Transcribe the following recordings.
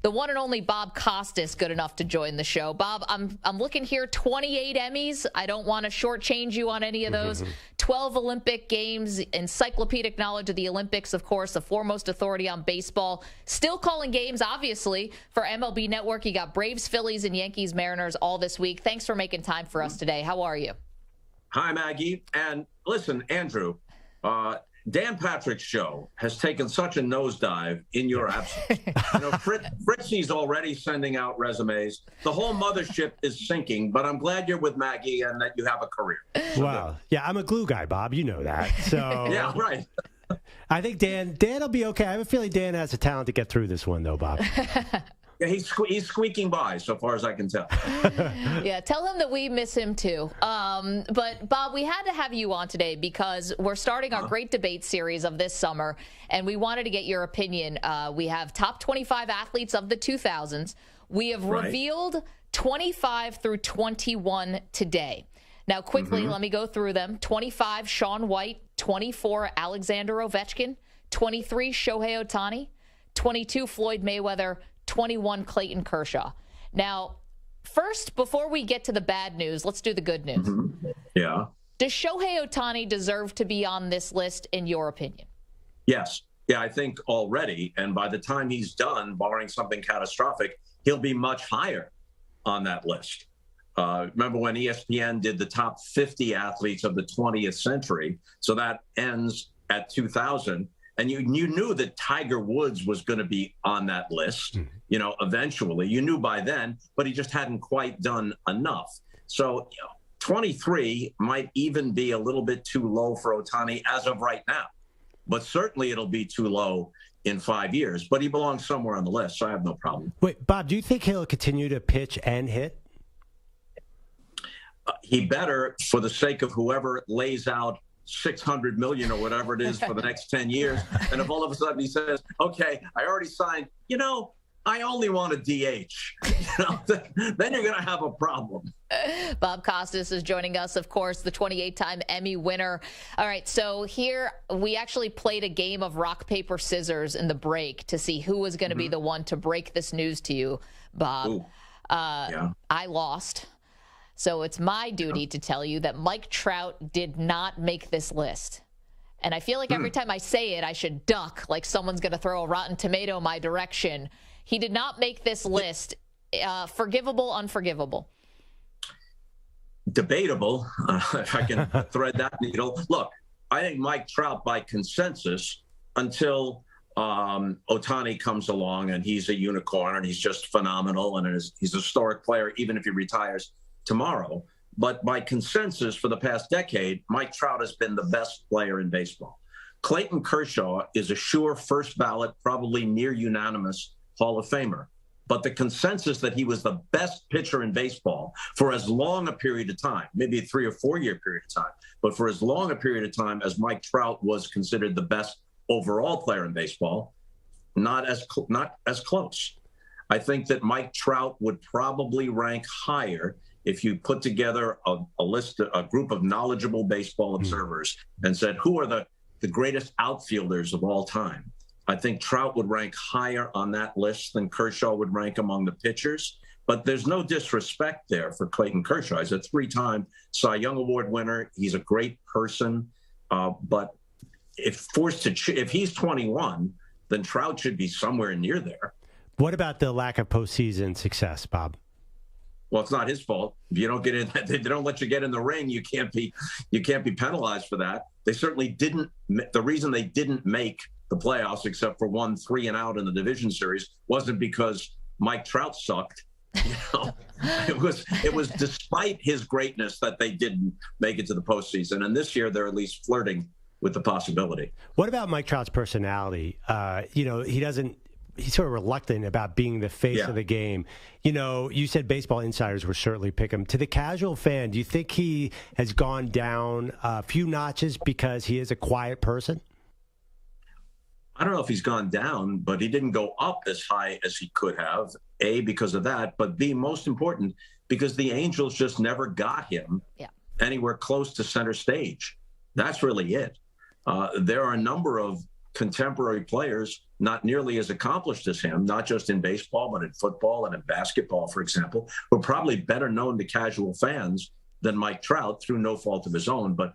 the one and only Bob Costas good enough to join the show. Bob, I'm looking here, 28 Emmys. I don't want to shortchange you on any of those. 12 Olympic Games, encyclopedic knowledge of the Olympics, of course, the foremost authority on baseball. Still calling games, obviously, for MLB Network. You got Braves, Phillies, and Yankees, Mariners all this week. Thanks for making time for us today. How are you? Hi, Maggie. And listen, Andrew, Dan Patrick's show has taken such a nosedive in your absence. Fritzy's already sending out resumes. The whole mothership is sinking, but I'm glad you're with Maggie and that you have a career. Wow. Yeah, I'm a glue guy, Bob. You know that. So yeah, right. I think Dan will be okay. I have a feeling Dan has the talent to get through this one, though, Bob. Yeah, he's squeaking by, so far as I can tell. Yeah, tell him that we miss him, too. But, Bob, we had to have you on today because we're starting our great debate series of this summer, and we wanted to get your opinion. We have top 25 athletes of the 2000s. We have revealed 25 through 21 today. Now, quickly, let me go through them. 25, Shaun White. 24, Alexander Ovechkin. 23, Shohei Otani. 22, Floyd Mayweather. 21, Clayton Kershaw. Now, first, before we get to the bad news, let's do the good news. Yeah. Does Shohei Otani deserve to be on this list, in your opinion? Yes. Yeah, I think already. And by the time he's done, barring something catastrophic, he'll be much higher on that list. Remember when ESPN did the top 50 athletes of the 20th century? So that ends at 2000. And you knew that Tiger Woods was going to be on that list, eventually. You knew by then, but he just hadn't quite done enough. So 23 might even be a little bit too low for Otani as of right now. But certainly it'll be too low in 5 years. But he belongs somewhere on the list, so I have no problem. Wait, Bob, do you think he'll continue to pitch and hit? He better, for the sake of whoever lays out $600 million or whatever it is for the next 10 years. And if all of a sudden he says, okay, I already signed, I only want a DH, then you're going to have a problem. Bob Costas is joining us, of course, the 28-time Emmy winner. All right, so here we actually played a game of rock, paper, scissors in the break to see who was going to be the one to break this news to you, Bob. I lost. So it's my duty to tell you that Mike Trout did not make this list. And I feel like every time I say it, I should duck, like someone's going to throw a rotten tomato my direction. He did not make this list. Forgivable, unforgivable? Debatable, if I can thread that needle. Look, I think Mike Trout, by consensus, until Otani comes along and he's a unicorn and he's just phenomenal and he's a historic player, even if he retires tomorrow. But by consensus for the past decade, Mike Trout has been the best player in baseball. Clayton Kershaw is a sure first ballot, probably near unanimous Hall of Famer. But the consensus that he was the best pitcher in baseball for as long a period of time, maybe a 3 or 4 year period of time, but for as long a period of time as Mike Trout was considered the best overall player in baseball, not as close. I think that Mike Trout would probably rank higher if you put together a group of knowledgeable baseball observers and said, who are the greatest outfielders of all time? I think Trout would rank higher on that list than Kershaw would rank among the pitchers. But there's no disrespect there for Clayton Kershaw. He's a 3-time Cy Young Award winner. He's a great person. But if he's 21, then Trout should be somewhere near there. What about the lack of postseason success, Bob? Well, it's not his fault. If you don't get in, they don't let you get in the ring. You can't be penalized for that. They certainly didn't. The reason they didn't make the playoffs, except for 1 3-and-out in the division series, wasn't because Mike Trout sucked. It was despite his greatness that they didn't make it to the postseason. And this year, they're at least flirting with the possibility. What about Mike Trout's personality? He's sort of reluctant about being the face of the game. You said baseball insiders were certainly pick him. To the casual fan, do you think he has gone down a few notches because he is a quiet person? I don't know if he's gone down, but he didn't go up as high as he could have, A, because of that, but B, most important, because the Angels just never got him anywhere close to center stage. That's really it. There are a number of contemporary players not nearly as accomplished as him, not just in baseball, but in football and in basketball, for example, who are probably better known to casual fans than Mike Trout through no fault of his own. But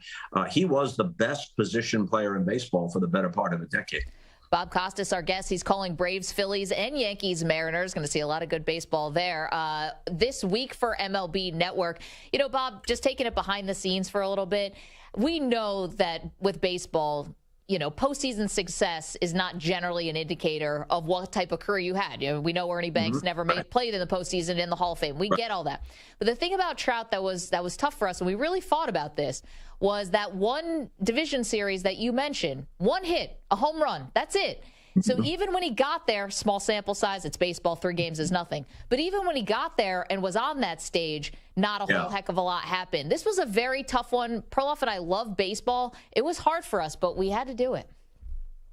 he was the best position player in baseball for the better part of a decade. Bob Costas, our guest, he's calling Braves, Phillies, and Yankees, Mariners. Going to see a lot of good baseball there this week for MLB Network. You know, Bob, just taking it behind the scenes for a little bit, we know that with baseball, you know, postseason success is not generally an indicator of what type of career you had. You know, we know Ernie Banks never played in the postseason in the Hall of Fame. We get all that. But the thing about Trout that was tough for us, and we really thought about this, was that one division series that you mentioned, one hit, a home run, that's it. So even when he got there, small sample size, it's baseball, 3 games is nothing. But even when he got there and was on that stage, not a whole heck of a lot happened. This was a very tough one. Perloff and I love baseball. It was hard for us, but we had to do it.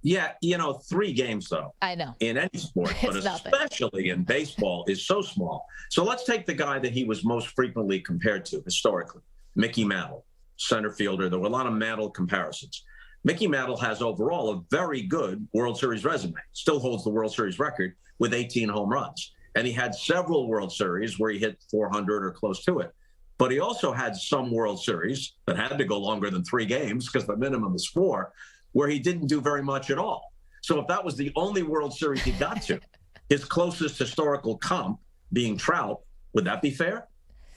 Yeah, you know, 3 games, though. I know. In any sport, but especially in baseball, is so small. So let's take the guy that he was most frequently compared to historically, Mickey Mantle, center fielder. There were a lot of Mantle comparisons. Mickey Mantle has overall a very good World Series resume, still holds the World Series record with 18 home runs. And he had several World Series where he hit 400 or close to it. But he also had some World Series that had to go longer than 3 games because the minimum is 4, where he didn't do very much at all. So if that was the only World Series he got to, his closest historical comp being Trout, would that be fair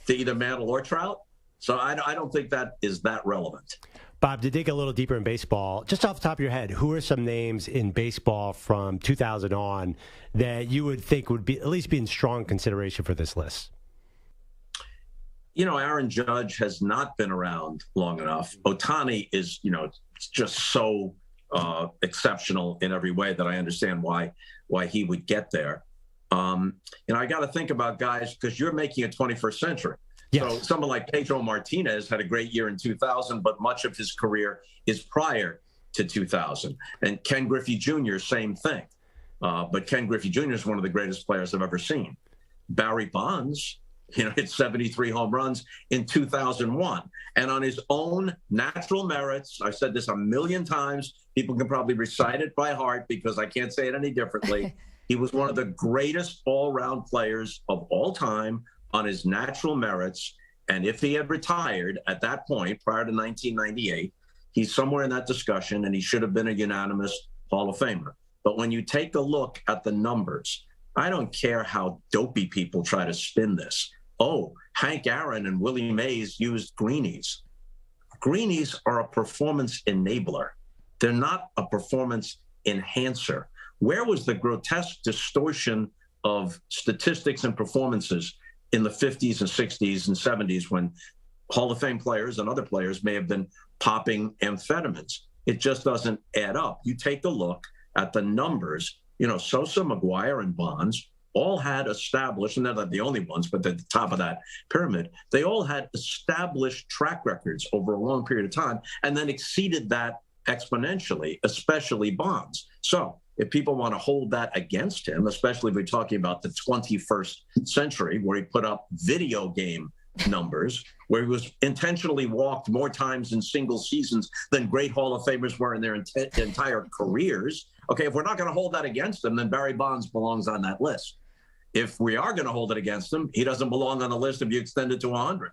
to either Mantle or Trout? So I don't think that is that relevant. Bob, to dig a little deeper in baseball, just off the top of your head, who are some names in baseball from 2000 on that you would think would be at least be in strong consideration for this list? You know, Aaron Judge has not been around long enough. Otani is, you know, just so exceptional in every way that I understand why he would get there. You know, I got to think about guys because you're making a 21st century. Yes. So someone like Pedro Martinez had a great year in 2000, but much of his career is prior to 2000. And Ken Griffey Jr., same thing. But Ken Griffey Jr. is one of the greatest players I've ever seen. Barry Bonds, you know, hit 73 home runs in 2001. And on his own natural merits, I've said this a million times, people can probably recite it by heart because I can't say it any differently. He was one of the greatest all-around players of all time on his natural merits. And if he had retired at that point, prior to 1998, he's somewhere in that discussion and he should have been a unanimous Hall of Famer. But when you take a look at the numbers, I don't care how dopey people try to spin this. Oh, Hank Aaron and Willie Mays used greenies. Greenies are a performance enabler. They're not a performance enhancer. Where was the grotesque distortion of statistics and performances in the 50s and 60s and 70s when Hall of Fame players and other players may have been popping amphetamines? It just doesn't add up. You take a look at the numbers, you know, Sosa, McGuire, and Bonds all had established, and they're not the only ones, but at the top of that pyramid, they all had established track records over a long period of time and then exceeded that exponentially, especially Bonds. So if people want to hold that against him, especially if we're talking about the 21st century, where he put up video game numbers, where he was intentionally walked more times in single seasons than great Hall of Famers were in their entire careers. Okay, if we're not going to hold that against him, then Barry Bonds belongs on that list. If we are going to hold it against him, he doesn't belong on the list if you extend it to 100.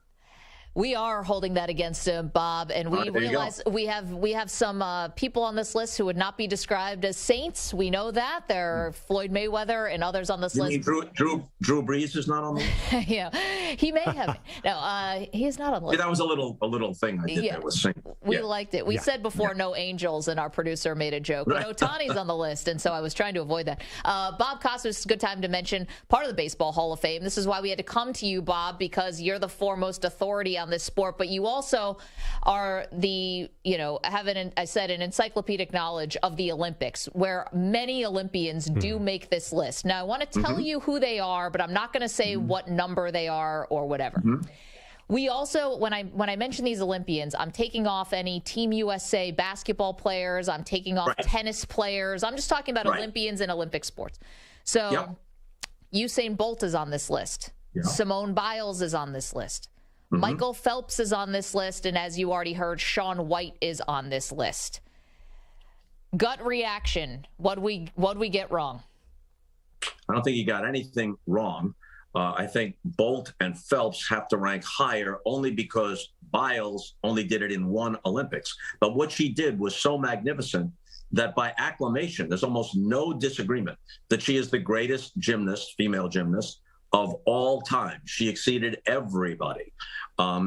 We are holding that against him, Bob, and we realize we have some people on this list who would not be described as saints. We know that. There are Floyd Mayweather and others on this list. Mean Drew Brees is not on the list? Yeah, he may have. No, he is not on the list. Yeah, that was a little thing I did there with Saint. We liked it. We said before no angels, and our producer made a joke. But Otani's on the list, and so I was trying to avoid that. Bob Costas, it's a good time to mention part of the Baseball Hall of Fame. This is why we had to come to you, Bob, because you're the foremost authority on this sport, but you also are the, you know, have an encyclopedic knowledge of the Olympics, where many Olympians do make this list. Now, I want to tell you who they are, but I'm not going to say what number they are or whatever. We also, when I mention these Olympians, I'm taking off any Team USA basketball players. I'm taking off tennis players. I'm just talking about Olympians and Olympic sports. So Usain Bolt is on this list. Simone Biles is on this list. Michael Phelps is on this list, and as you already heard, Shaun White is on this list. Gut reaction. What'd we get wrong? I don't think he got anything wrong. I think Bolt and Phelps have to rank higher only because Biles only did it in one Olympics. But what she did was so magnificent that by acclamation, there's almost no disagreement that she is the greatest gymnast, female gymnast, of all time. She exceeded everybody.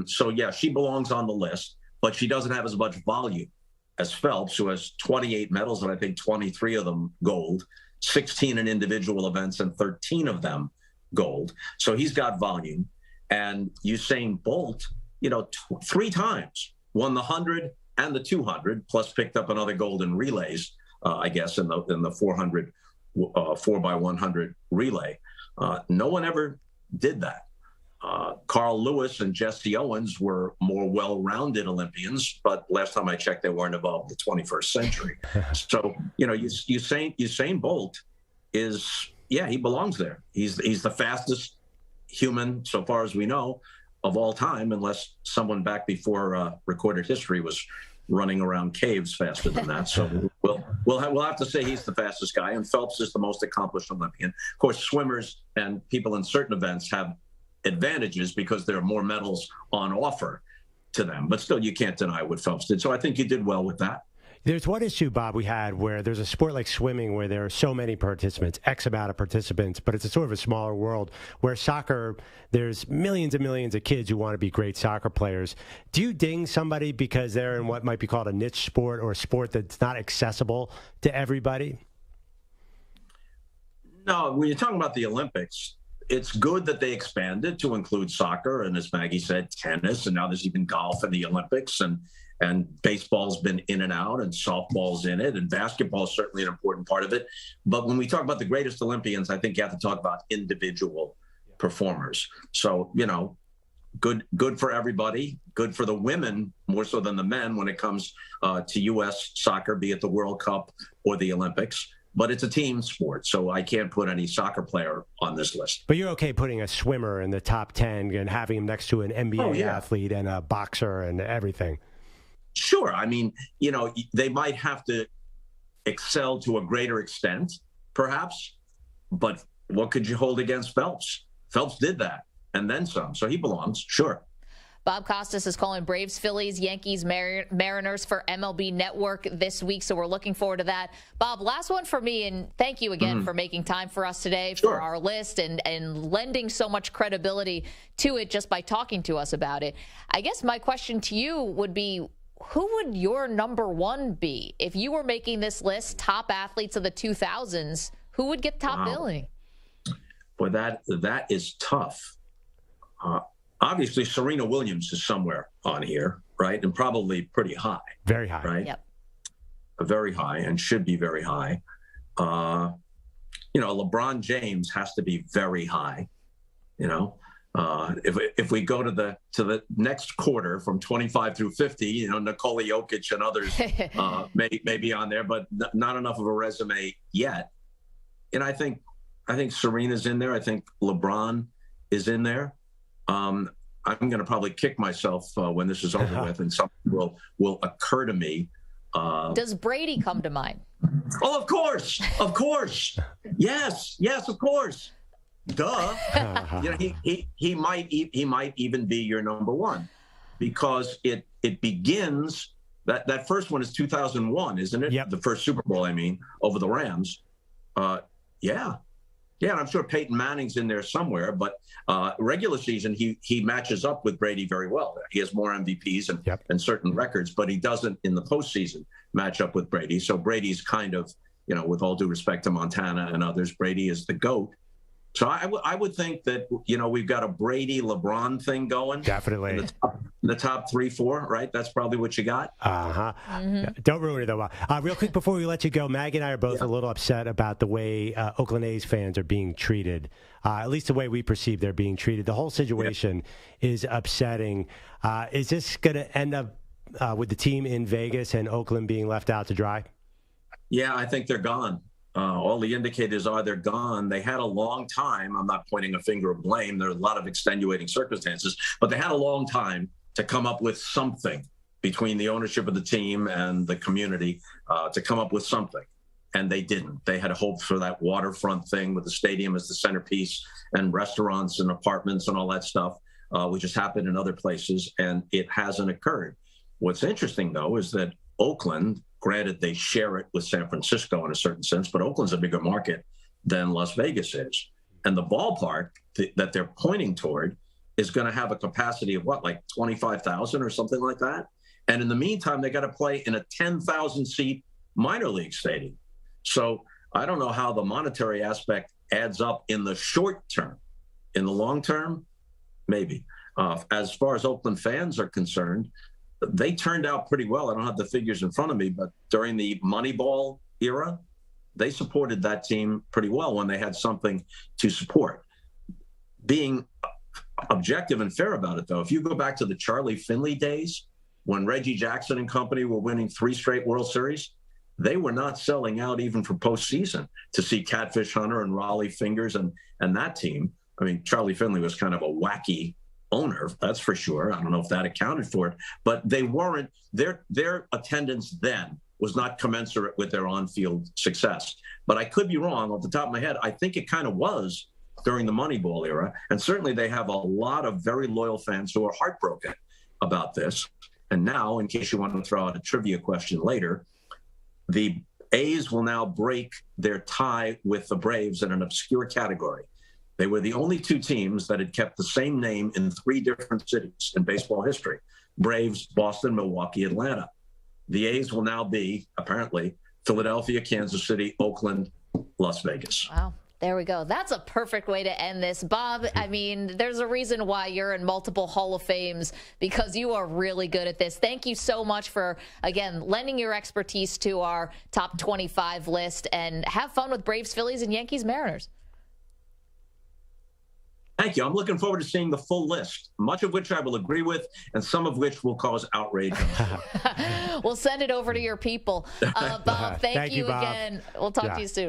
So, yeah, she belongs on the list, but she doesn't have as much volume as Phelps, who has 28 medals, and I think 23 of them gold, 16 in individual events, and 13 of them gold. So he's got volume. And Usain Bolt, 3 times won the 100 and the 200, plus picked up another gold in relays, I guess, in the 400, 4x100 relay. No one ever did that. Carl Lewis and Jesse Owens were more well-rounded Olympians, but last time I checked, they weren't involved in the 21st century. So, Usain Bolt is, he belongs there. He's the fastest human, so far as we know, of all time, unless someone back before recorded history was running around caves faster than that. So we'll have to say he's the fastest guy, and Phelps is the most accomplished Olympian. Of course, swimmers and people in certain events have advantages because there are more medals on offer to them. But still, you can't deny what Phelps did. So I think you did well with that. There's one issue, Bob, we had where there's a sport like swimming where there are so many participants, X amount of participants, but it's a sort of a smaller world. Where soccer, there's millions and millions of kids who want to be great soccer players. Do you ding somebody because they're in what might be called a niche sport or a sport that's not accessible to everybody? No, when you're talking about the Olympics, it's good that they expanded to include soccer and, as Maggie said, tennis, and now there's even golf in the Olympics, and baseball's been in and out, and softball's in it, and basketball is certainly an important part of it. But when we talk about the greatest Olympians, I think you have to talk about individual performers. So, good for everybody, good for the women more so than the men when it comes to U.S. soccer, be it the World Cup or the Olympics. But it's a team sport, so I can't put any soccer player on this list. But you're okay putting a swimmer in the top 10 and having him next to an NBA athlete and a boxer and everything. Sure. I mean, they might have to excel to a greater extent, perhaps. But what could you hold against Phelps? Phelps did that, and then some. So he belongs, sure. Bob Costas is calling Braves, Phillies, Yankees, Mariners for MLB Network this week, so we're looking forward to that. Bob, last one for me, and thank you again for making time for us today for our list and lending so much credibility to it just by talking to us about it. I guess my question to you would be, who would your number one be? If you were making this list, top athletes of the 2000s, who would get top billing? Boy, that is tough. Obviously, Serena Williams is somewhere on here, right? And probably pretty high. Very high. Right? Yep. Very high, and should be very high. LeBron James has to be very high. If we go to the next quarter from 25 through 50, Nikola Jokic and others may be on there, but not enough of a resume yet. And I think Serena's in there. I think LeBron is in there. I'm going to probably kick myself when this is over with, and something will occur to me. Does Brady come to mind? Oh, of course. Yes, of course. Duh. He might even be your number one, because it begins that first one is 2001, isn't it? Yep. The first Super Bowl, over the Rams. Yeah, and I'm sure Peyton Manning's in there somewhere, but regular season, he matches up with Brady very well. He has more MVPs and certain records, but he doesn't in the postseason match up with Brady. So Brady's kind of, with all due respect to Montana and others, Brady is the GOAT. So I would think that, we've got a Brady-LeBron thing going. Definitely. In the top 3-4, right? That's probably what you got. Uh-huh. Yeah. Don't ruin it, though. Real quick before we let you go, Maggie and I are both a little upset about the way Oakland A's fans are being treated, at least the way we perceive they're being treated. The whole situation is upsetting. Is this going to end up with the team in Vegas and Oakland being left out to dry? Yeah, I think they're gone. All the indicators are they're gone. They had a long time. I'm not pointing a finger of blame. There are a lot of extenuating circumstances, but they had a long time to come up with something between the ownership of the team and the community to come up with something. And they didn't. They had hoped for that waterfront thing with the stadium as the centerpiece and restaurants and apartments and all that stuff, which has happened in other places, and it hasn't occurred. What's interesting, though, is that Oakland, granted they share it with San Francisco in a certain sense, but Oakland's a bigger market than Las Vegas is. And the ballpark that they're pointing toward is going to have a capacity of what, like 25,000 or something like that? And in the meantime, they got to play in a 10,000-seat minor league stadium. So I don't know how the monetary aspect adds up in the short term. In the long term, maybe. As far as Oakland fans are concerned, they turned out pretty well. I don't have the figures in front of me, but during the Moneyball era, they supported that team pretty well when they had something to support. Being objective and fair about it, though, if you go back to the Charlie Finley days, when Reggie Jackson and company were winning 3 straight World Series, they were not selling out even for postseason to see Catfish Hunter and Raleigh Fingers and that team. I mean, Charlie Finley was kind of a wacky owner, that's for sure. I don't know if that accounted for it, but they weren't, their attendance then was not commensurate with their on-field success. But I could be wrong off the top of my head. I think it kind of was during the Moneyball era. And certainly they have a lot of very loyal fans who are heartbroken about this. And now, in case you want to throw out a trivia question later, the A's will now break their tie with the Braves in an obscure category. They were the only 2 teams that had kept the same name in 3 different cities in baseball history: Braves, Boston, Milwaukee, Atlanta. The A's will now be, apparently, Philadelphia, Kansas City, Oakland, Las Vegas. Wow. There we go. That's a perfect way to end this. Bob, I mean, there's a reason why you're in multiple Hall of Fames, because you are really good at this. Thank you so much for, again, lending your expertise to our top 25 list, and have fun with Braves, Phillies, and Yankees, Mariners. Thank you. I'm looking forward to seeing the full list, much of which I will agree with, and some of which will cause outrage. We'll send it over to your people. Bob, thank you Bob. again. We'll talk to you soon.